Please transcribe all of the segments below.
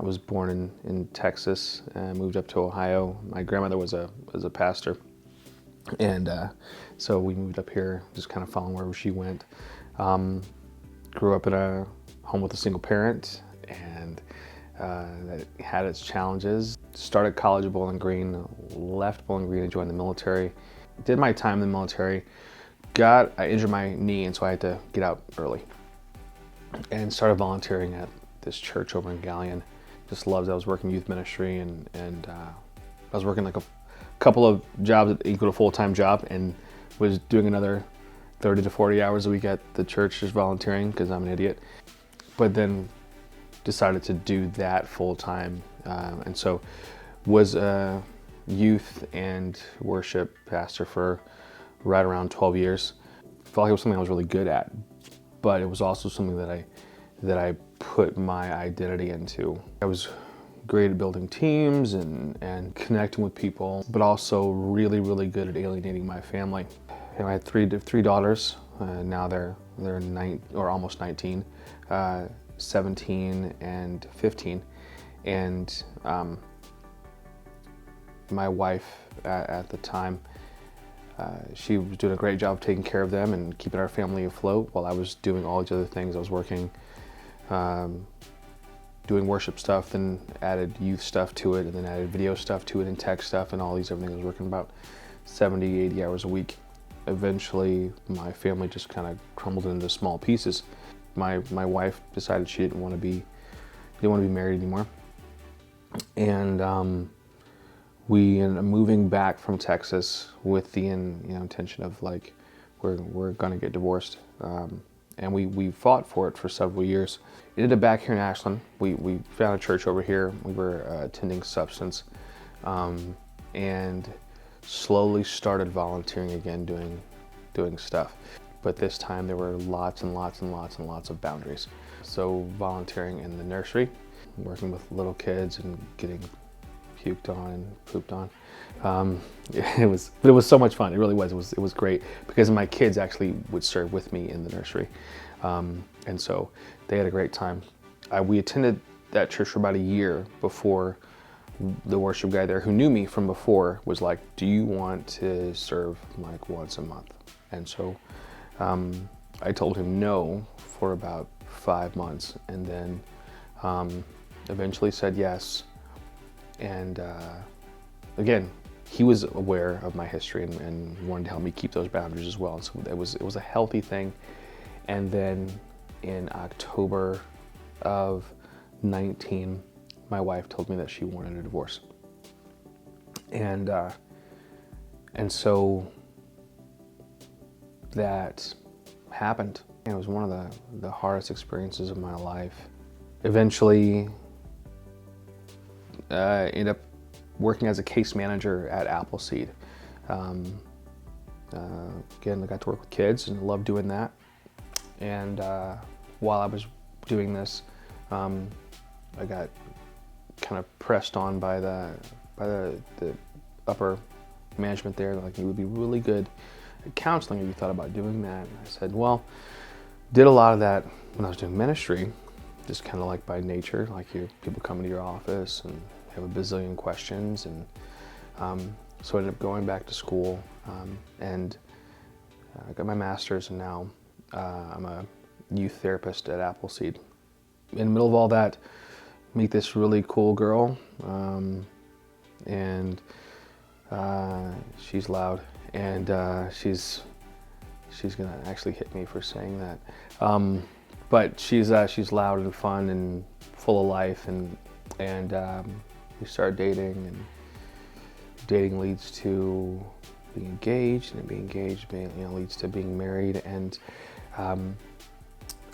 was born in Texas and moved up to Ohio. My grandmother was a pastor, and so we moved up here, just kind of following wherever she went. Grew up in a home with a single parent, and that had its challenges. Started college at Bowling Green, left Bowling Green and joined the military. Did my time in the military. I injured my knee, and so I had to get out early. And started volunteering at this church over in Galleon. Just loved it. I was working youth ministry, and I was working like a couple of jobs that equaled a full-time job, and was doing another 30 to 40 hours a week at the church just volunteering because I'm an idiot. But then decided to do that full-time, and so was a youth and worship pastor for right around 12 years. Felt like it was something I was really good at, but it was also something that I put my identity into. I was great at building teams and connecting with people, but also really, really good at alienating my family. You know, I had three daughters. Now they're almost 19, 17 and 15, and my wife at the time, she was doing a great job taking care of them and keeping our family afloat while I was doing all these other things. I was working, doing worship stuff, then added youth stuff to it, and then added video stuff to it, and tech stuff, and all these other things. I was working about 70, 80 hours a week. Eventually, my family just kind of crumbled into small pieces. My wife decided she didn't want to be married anymore, and we ended up moving back from Texas with the intention of like we're gonna get divorced, and we fought for it for several years. Ended up back here in Ashland. We found a church over here. We were attending Substance, and slowly started volunteering again, doing stuff. But this time there were lots and lots and lots and lots of boundaries. So volunteering in the nursery, working with little kids and getting puked on and pooped on. But it was so much fun. It really was. It was great because my kids actually would serve with me in the nursery, and so they had a great time. We attended that church for about a year before the worship guy there, who knew me from before, was like, "Do you want to serve like once a month?" And so I told him no for about 5 months, and then eventually said yes. And again, he was aware of my history and wanted to help me keep those boundaries as well. So it was a healthy thing. And then in October of 19, my wife told me that she wanted a divorce. And so that happened. And it was one of the hardest experiences of my life. Eventually, ended up working as a case manager at Appleseed. Again, I got to work with kids and loved doing that. And while I was doing this, I got kind of pressed on by the upper management there. Like, you would be really good at counseling if you thought about doing that. And I said, well, did a lot of that when I was doing ministry, just kind of like by nature, like people come into your office and have a bazillion questions, and so I ended up going back to school, and I got my master's, and now I'm a youth therapist at Appleseed. In the middle of all that, meet this really cool girl, and she's loud, and she's gonna actually hit me for saying that. But she's loud and fun and full of life, and we started dating, and dating leads to being engaged, and being engaged leads to being married. And I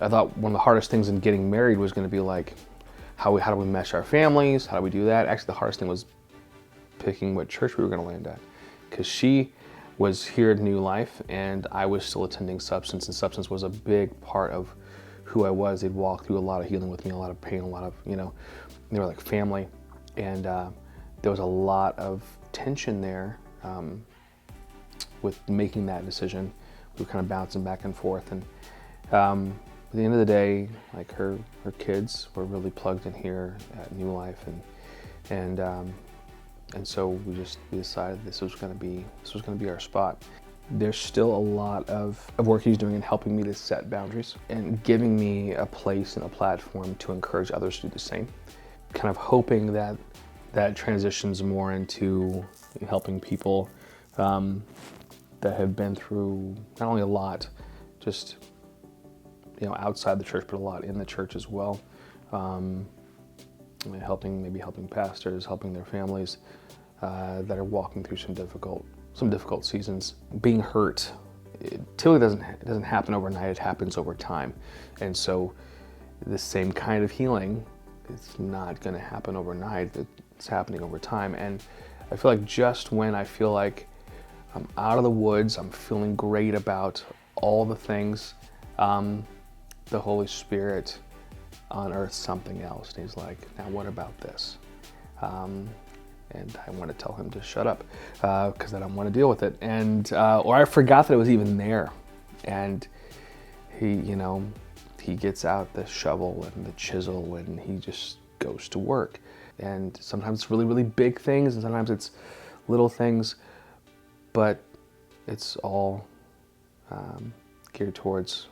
thought one of the hardest things in getting married was going to be like, how do we mesh our families? How do we do that? Actually, the hardest thing was picking what church we were going to land at, because she was here at New Life, and I was still attending Substance, and Substance was a big part of who I was. They'd walk through a lot of healing with me, a lot of pain, a lot of, they were like family. And there was a lot of tension there with making that decision. We were kind of bouncing back and forth. And the end of the day, like her kids were really plugged in here at New Life, and so we decided this was going to be our spot. There's still a lot of work he's doing in helping me to set boundaries and giving me a place and a platform to encourage others to do the same. Kind of hoping that transitions more into helping people that have been through not only a lot, just outside the church, but a lot in the church as well. Helping pastors, helping their families that are walking through some difficult seasons. Being hurt, it typically doesn't happen overnight. It happens over time, and so the same kind of healing, it's not going to happen overnight. It's happening over time, and I feel like just when I feel like I'm out of the woods, I'm feeling great about all the things, the Holy Spirit unearths something else, and he's like, now what about this? And I want to tell him to shut up because I don't want to deal with it. And or I forgot that it was even there. And he gets out the shovel and the chisel and he just goes to work. And sometimes it's really, really big things, and sometimes it's little things, but it's all geared towards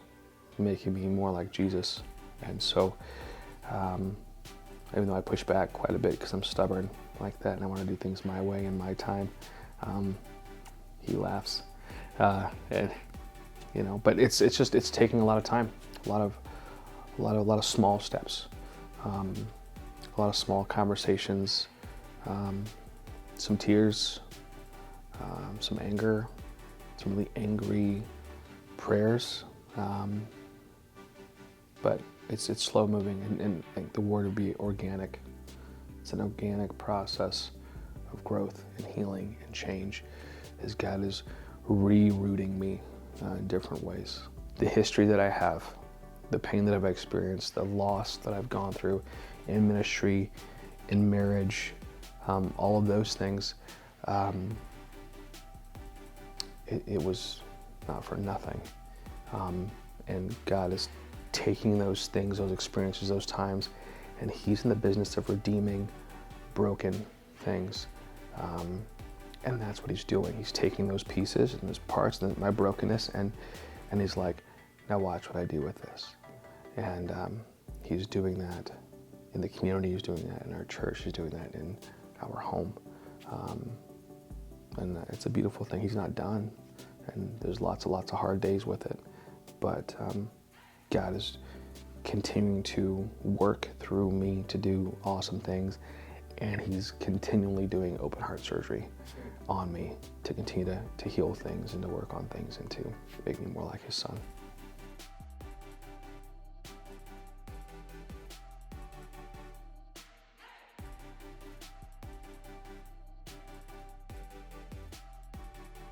making me more like Jesus. And so even though I push back quite a bit because I'm stubborn like that and I want to do things my way in my time, he laughs, and but it's taking a lot of time, a lot of small steps, a lot of small conversations, some tears, some anger, some really angry prayers, but it's slow moving, and I think the word would be organic. It's an organic process of growth and healing and change as God is rerouting me in different ways. The history that I have, the pain that I've experienced, the loss that I've gone through in ministry, in marriage, all of those things, it was not for nothing. And God is taking those things, those experiences, those times, and he's in the business of redeeming broken things. And that's what he's doing. He's taking those pieces and those parts and my brokenness, and he's like, now watch what I do with this. And he's doing that in the community, he's doing that in our church, he's doing that in our home. And it's a beautiful thing. He's not done. And there's lots of hard days with it. But God is continuing to work through me to do awesome things. And he's continually doing open heart surgery on me to continue to heal things and to work on things and to make me more like his son.